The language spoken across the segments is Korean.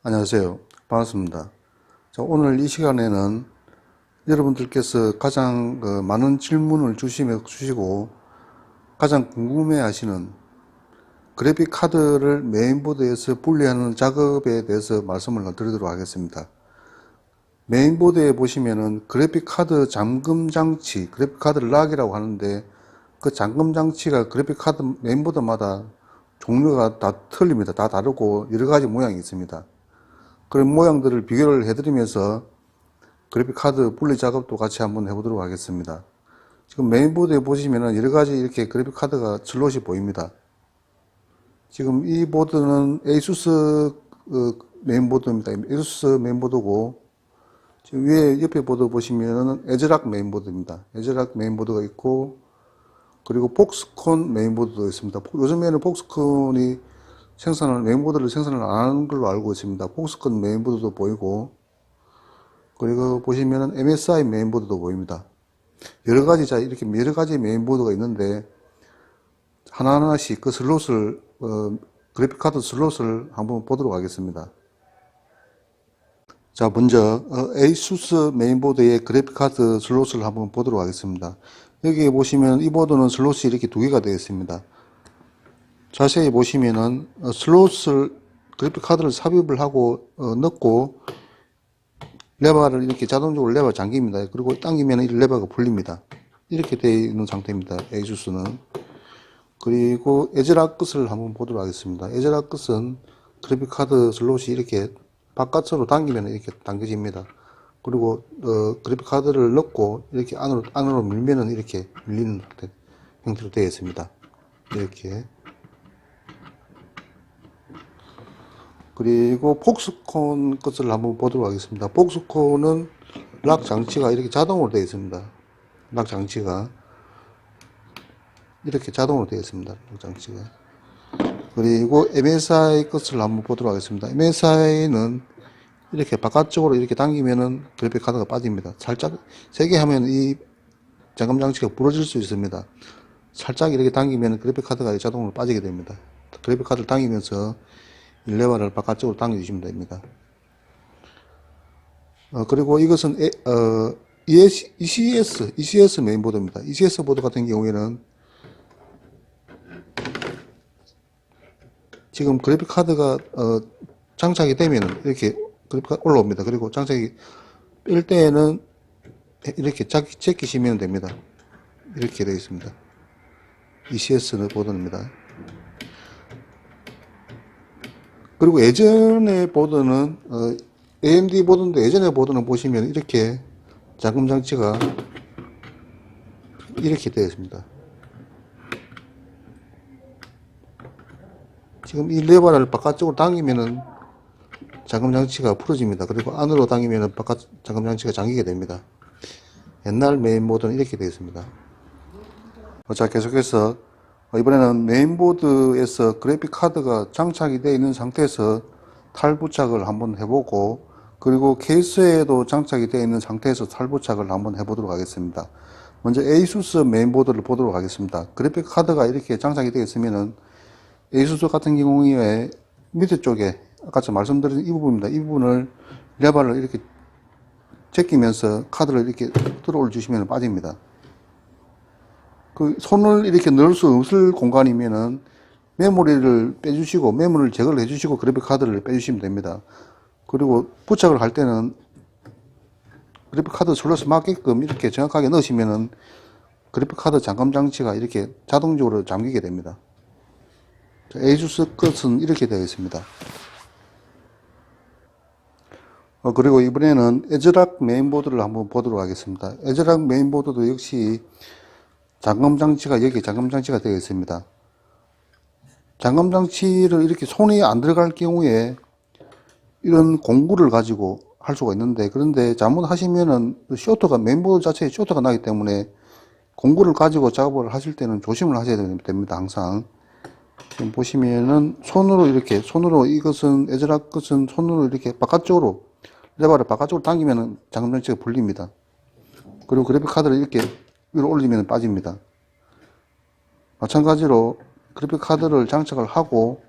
안녕하세요. 반갑습니다. 자, 오늘 이 시간에는 여러분들께서 가장 많은 질문을 주시고 가장 궁금해 하시는 그래픽 카드를 메인보드에서 분리하는 작업에 대해서 말씀을 드리도록 하겠습니다. 메인보드에 보시면은 그래픽 카드 잠금 장치, 그래픽 카드 락이라고 하는데 그 잠금 장치가 그래픽 카드 메인보드마다 종류가 다 틀립니다. 다 다르고 여러 가지 모양이 있습니다. 그런 모양들을 비교를 해드리면서 그래픽 카드 분리 작업도 같이 한번 해보도록 하겠습니다. 지금 메인보드에 보시면은 여러 가지 이렇게 그래픽 카드가 슬롯이 보입니다. 지금 이 보드는 ASUS 메인보드입니다. ASUS 메인보드고, 지금 위에 옆에 보드 보시면은 에즈락 메인보드입니다. 에즈락 메인보드가 있고, 그리고 폭스콘 메인보드도 있습니다. 요즘에는 폭스콘이 메인보드를 생산을 안 하는 걸로 알고 있습니다. 폭스콘 메인보드도 보이고, 그리고 보시면은 MSI 메인보드도 보입니다. 이렇게 여러 가지 메인보드가 있는데, 하나하나씩 그 슬롯을, 그래픽카드 슬롯을 한번 보도록 하겠습니다. 자, 먼저, ASUS 메인보드의 그래픽카드 슬롯을 한번 보도록 하겠습니다. 여기에 보시면 이 보드는 슬롯이 이렇게 두 개가 되어 있습니다. 자세히 보시면은 그래픽카드를 삽입을 하고 넣고 레버를 이렇게 자동적으로 레버 잠깁니다. 그리고 당기면 이 레버가 풀립니다. 이렇게 되어 있는 상태입니다. ASUS는. 그리고 에즈락 끝을 한번 보도록 하겠습니다. 에즈락 끝은 그래픽카드 슬롯이 이렇게 바깥으로 당기면 이렇게 당겨집니다. 그리고 그래픽카드를 넣고 이렇게 안으로 밀면은 이렇게 밀리는 형태로 되어 있습니다. 이렇게. 그리고 폭스콘 것을 한번 보도록 하겠습니다. 폭스콘은 락 장치가 이렇게 자동으로 되어 있습니다. 락 장치가 이렇게 자동으로 되어 있습니다. 락 장치가. 그리고 MSI 것을 한번 보도록 하겠습니다. MSI는 이렇게 바깥쪽으로 이렇게 당기면은 그래픽 카드가 빠집니다. 살짝 세게 하면 이 잠금 장치가 부러질 수 있습니다. 살짝 이렇게 당기면 그래픽 카드가 자동으로 빠지게 됩니다. 그래픽 카드를 당기면서 레버를 바깥쪽으로 당겨주시면 됩니다. 그리고 이것은 ECS 메인보드입니다. ECS 보드 같은 경우에는 지금 그래픽 카드가 장착이 되면 이렇게 그래픽 올라옵니다. 그리고 장착이 뺄 때에는 이렇게 제끼시면 됩니다. 이렇게 되어 있습니다. ECS 보드입니다. 그리고 예전의 보드는 AMD 보드인데 예전의 보드는 보시면 이렇게 잠금 장치가 이렇게 되어 있습니다. 지금 이 레버를 바깥쪽으로 당기면은 잠금 장치가 풀어집니다. 그리고 안으로 당기면은 바깥 잠금 장치가 잠기게 됩니다. 옛날 메인보드는 이렇게 되어 있습니다. 자, 계속해서 이번에는 메인보드에서 그래픽 카드가 장착이 되어 있는 상태에서 탈부착을 한번 해보고, 그리고 케이스에도 장착이 되어 있는 상태에서 탈부착을 한번 해보도록 하겠습니다. 먼저 ASUS 메인보드를 보도록 하겠습니다. 그래픽 카드가 이렇게 장착이 되어 있으면은 ASUS 같은 경우에 밑에 쪽에 아까 말씀드린 이 부분입니다. 이 부분을 레버를 이렇게 제끼면서 카드를 이렇게 들어 올려주시면 빠집니다. 그 손을 이렇게 넣을 수 없을 공간이면은 메모리를 빼주시고 메모리를 제거를 해주시고 그래픽 카드를 빼주시면 됩니다. 그리고 부착을 할 때는 그래픽 카드 슬롯에 맞게끔 이렇게 정확하게 넣으시면은 그래픽 카드 잠금 장치가 이렇게 자동적으로 잠기게 됩니다. ASUS 것은 이렇게 되어 있습니다. 그리고 이번에는 에즈락 메인보드를 한번 보도록 하겠습니다. 에즈락 메인보드도 역시 여기 잠금 장치가 되어 있습니다. 잠금 장치를 이렇게 손이 안 들어갈 경우에 이런 공구를 가지고 할 수가 있는데, 그런데 잘못하시면은 메인보드 자체에 쇼트가 나기 때문에 공구를 가지고 작업을 하실 때는 조심을 하셔야 됩니다. 항상. 지금 보시면은 이것은 에즈락 것은 손으로 이렇게 레버를 바깥쪽으로 당기면은 잠금 장치가 풀립니다. 그리고 그래픽 카드를 이렇게 위로 올리면 빠집니다. 마찬가지로 그래픽 카드를 장착을 하고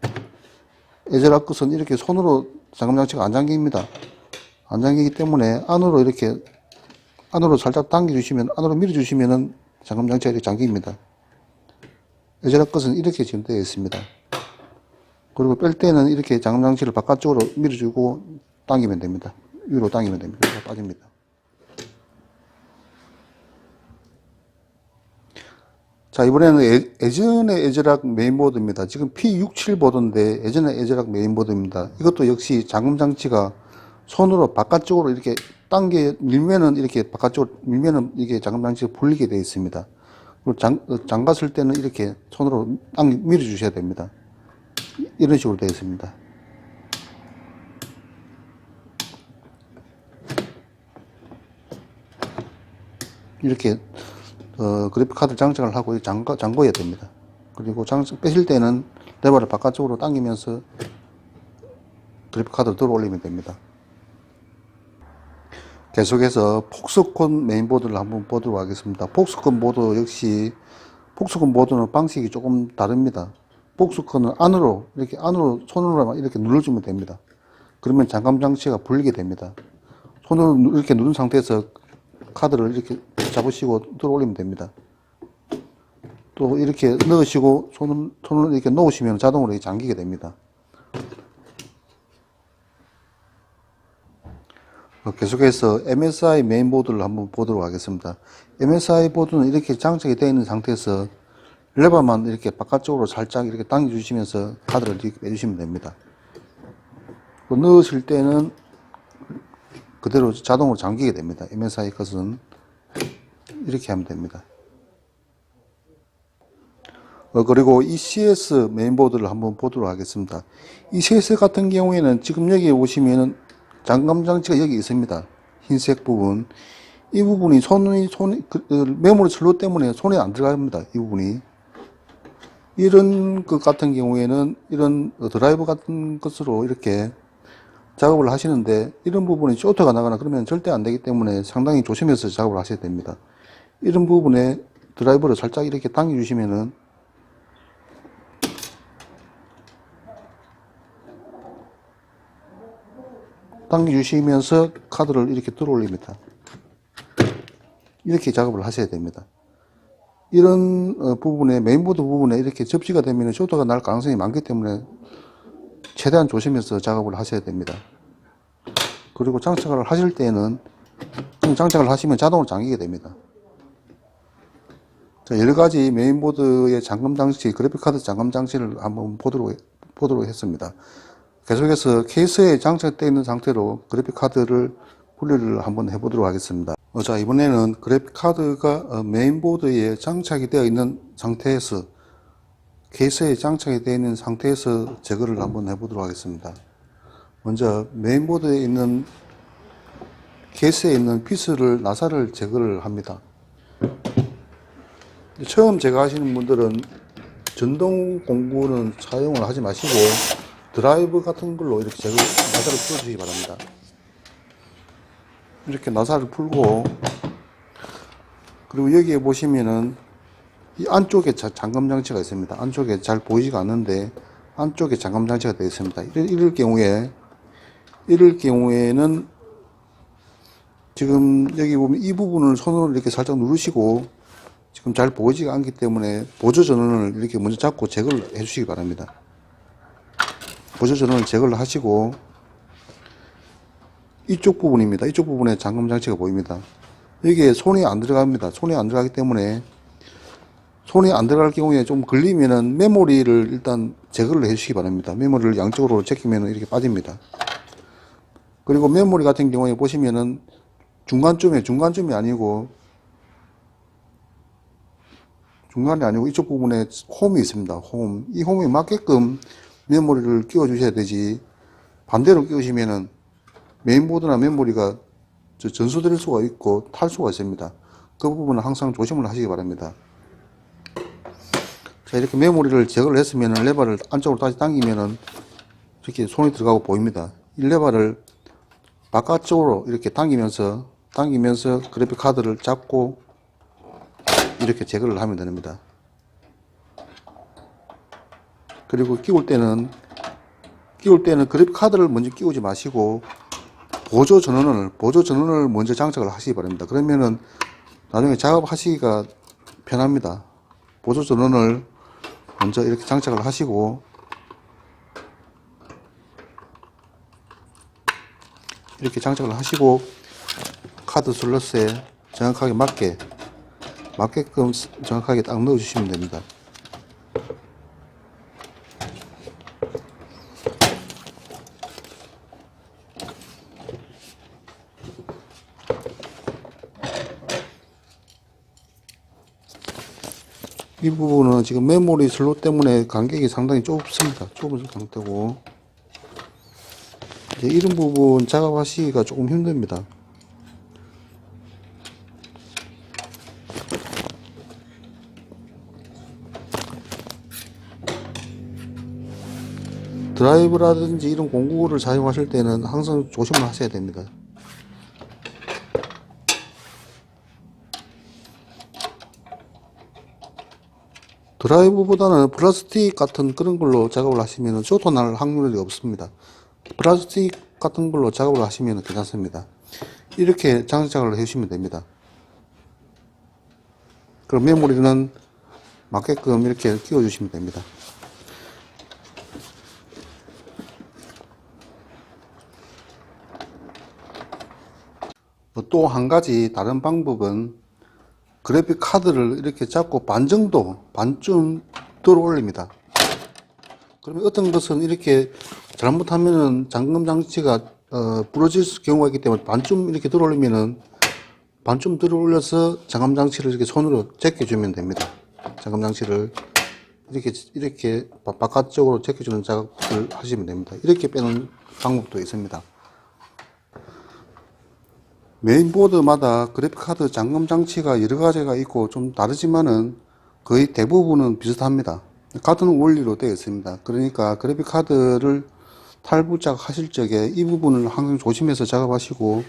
에즈락 끝은 이렇게 손으로 잠금 장치가 안 잠깁니다. 안 잠기기 때문에 안으로 이렇게 안으로 살짝 당겨주시면, 안으로 밀어주시면은 잠금 장치가 이렇게 잠깁니다. 에즈락 것은 이렇게 지금 되어 있습니다. 그리고 뺄 때는 이렇게 잠금 장치를 바깥쪽으로 밀어주고 당기면 됩니다. 위로 당기면 됩니다. 그래서 빠집니다. 자, 이번에는 예전의 에즈락 메인보드입니다. 지금 P67 보드인데 예전의 에즈락 메인보드입니다. 이것도 역시 잠금 장치가 손으로 바깥쪽으로 이렇게 밀면은 이렇게 바깥쪽으로 밀면은 이게 잠금 장치가 풀리게 되어 있습니다. 그리고 잠갔을 때는 이렇게 손으로 밀어 주셔야 됩니다. 이런 식으로 되어 있습니다. 이렇게 그래픽카드 장착을 하고 잠궈야 됩니다. 그리고 빼실 때는 레버를 바깥쪽으로 당기면서 그래픽카드를 들어 올리면 됩니다. 계속해서 폭스콘 메인보드를 한번 보도록 하겠습니다. 폭스콘 보드 역시 폭스콘 보드는 방식이 조금 다릅니다. 폭스콘은 안으로 손으로 이렇게 눌러주면 됩니다. 그러면 잠금 장치가 풀리게 됩니다. 손으로 이렇게 누른 상태에서 카드를 이렇게 잡으시고 들어 올리면 됩니다. 또 이렇게 넣으시고 손을 이렇게 놓으시면 자동으로 이렇게 잠기게 됩니다. 계속해서 MSI 메인보드를 한번 보도록 하겠습니다. MSI 보드는 이렇게 장착이 되어 있는 상태에서 레버만 이렇게 바깥쪽으로 살짝 이렇게 당겨 주시면서 카드를 이렇게 빼주시면 됩니다. 넣으실 때는 그대로 자동으로 잠기게 됩니다. MSI 것은 이렇게 하면 됩니다. 그리고 ECS 메인보드를 한번 보도록 하겠습니다. ECS 같은 경우에는 지금 여기 오시면은 잠금 장치가 여기 있습니다. 흰색 부분. 이 부분이 메모리 슬롯 때문에 손에 안 들어갑니다. 이 부분이. 이런 것 같은 경우에는 이런 드라이버 같은 것으로 이렇게 작업을 하시는데 이런 부분이 쇼트가 나가나 그러면 절대 안 되기 때문에 상당히 조심해서 작업을 하셔야 됩니다. 이런 부분에 드라이버를 살짝 이렇게 당겨 주시면은 당겨주시면서 카드를 이렇게 들어 올립니다. 이렇게 작업을 하셔야 됩니다. 이런 부분에 메인보드 부분에 이렇게 접지가 되면 쇼트가 날 가능성이 많기 때문에 최대한 조심해서 작업을 하셔야 됩니다. 그리고 장착을 하실 때는 장착을 하시면 자동으로 잠기게 됩니다. 자, 여러가지 메인보드의 잠금 장치, 그래픽카드 잠금 장치를 한번 보도록 했습니다. 계속해서 케이스에 장착되어 있는 상태로 그래픽카드를 분리를 한번 해보도록 하겠습니다. 자, 이번에는 그래픽카드가 메인보드에 장착이 되어 있는 상태에서 케이스에 장착이 되어 있는 상태에서 제거를 한번 해보도록 하겠습니다. 먼저 메인보드에 있는 케이스에 있는 피스를 나사를 제거를 합니다. 처음 제거하시는 분들은 전동 공구는 사용을 하지 마시고 드라이브 같은 걸로 이렇게 나사를 풀어주시기 바랍니다. 이렇게 나사를 풀고, 그리고 여기에 보시면은 이 안쪽에 잠금 장치가 있습니다. 안쪽에 잘 보이지가 않는데 안쪽에 잠금 장치가 되어 있습니다. 이럴 경우에는 지금 여기 보면 이 부분을 손으로 이렇게 살짝 누르시고 지금 잘 보이지가 않기 때문에 보조 전원을 이렇게 먼저 잡고 제거를 해 주시기 바랍니다. 보조 전원을 제거를 하시고 이쪽 부분입니다. 이쪽 부분에 잠금 장치가 보입니다. 여기에 손이 안 들어갑니다. 손이 안 들어가기 때문에 손이 안 들어갈 경우에 좀 걸리면은 메모리를 일단 제거를 해 주시기 바랍니다. 메모리를 양쪽으로 제끼면 이렇게 빠집니다. 그리고 메모리 같은 경우에 보시면은 중간쯤이 아니고 중간이 아니고 이쪽 부분에 홈이 있습니다. 홈. 이 홈에 맞게끔 메모리를 끼워 주셔야 되지 반대로 끼우시면은 메인보드나 메모리가 전수될 수가 있고 탈 수가 있습니다. 그 부분은 항상 조심을 하시기 바랍니다. 자, 이렇게 메모리를 제거를 했으면 레버를 안쪽으로 다시 당기면은 이렇게 손이 들어가고 보입니다. 이 레버를 바깥쪽으로 이렇게 당기면서 그래픽 카드를 잡고 이렇게 제거를 하면 됩니다. 그리고 끼울 때는 끼울 때는 그래픽 카드를 먼저 끼우지 마시고 보조 전원을 먼저 장착을 하시기 바랍니다. 그러면은 나중에 작업하시기가 편합니다. 보조 전원을 먼저 이렇게 장착을 하시고, 카드 슬롯에 정확하게 맞게끔 정확하게 딱 넣어 주시면 됩니다. 이 부분은 지금 메모리 슬롯 때문에 간격이 상당히 좁습니다. 좁은 상태고, 이제 이런 부분 작업하시기가 조금 힘듭니다. 드라이브라든지 이런 공구를 사용하실 때는 항상 조심을 하셔야 됩니다. 드라이브보다는 플라스틱 같은 그런 걸로 작업을 하시면 쇼트 날 확률이 없습니다. 플라스틱 같은 걸로 작업을 하시면 괜찮습니다. 이렇게 장착을 해주시면 됩니다. 그럼 메모리는 맞게끔 이렇게 끼워 주시면 됩니다. 또 한 가지 다른 방법은 그래픽 카드를 이렇게 잡고 반쯤 들어 올립니다. 그러면 어떤 것은 이렇게 잘못하면은 잠금 장치가 부러질 경우가 있기 때문에 반쯤 이렇게 들어 올리면은 반쯤 들어 올려서 잠금 장치를 이렇게 손으로 제껴주면 됩니다. 잠금 장치를 이렇게 바깥쪽으로 제껴주는 작업을 하시면 됩니다. 이렇게 빼는 방법도 있습니다. 메인보드마다 그래픽카드 잠금 장치가 여러 가지가 있고 좀 다르지만은 거의 대부분은 비슷합니다. 같은 원리로 되어 있습니다. 그러니까 그래픽카드를 탈부착 하실 적에 이 부분을 항상 조심해서 작업하시고,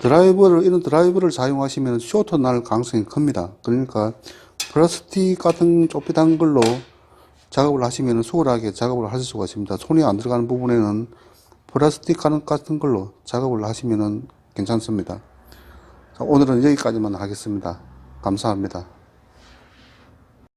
이런 드라이버를 사용하시면 쇼트 날 가능성이 큽니다. 그러니까 플라스틱 같은 좁빗한 걸로 작업을 하시면 수월하게 작업을 하실 수가 있습니다. 손이 안 들어가는 부분에는 플라스틱 같은 걸로 작업을 하시면 괜찮습니다. 자, 오늘은 여기까지만 하겠습니다. 감사합니다.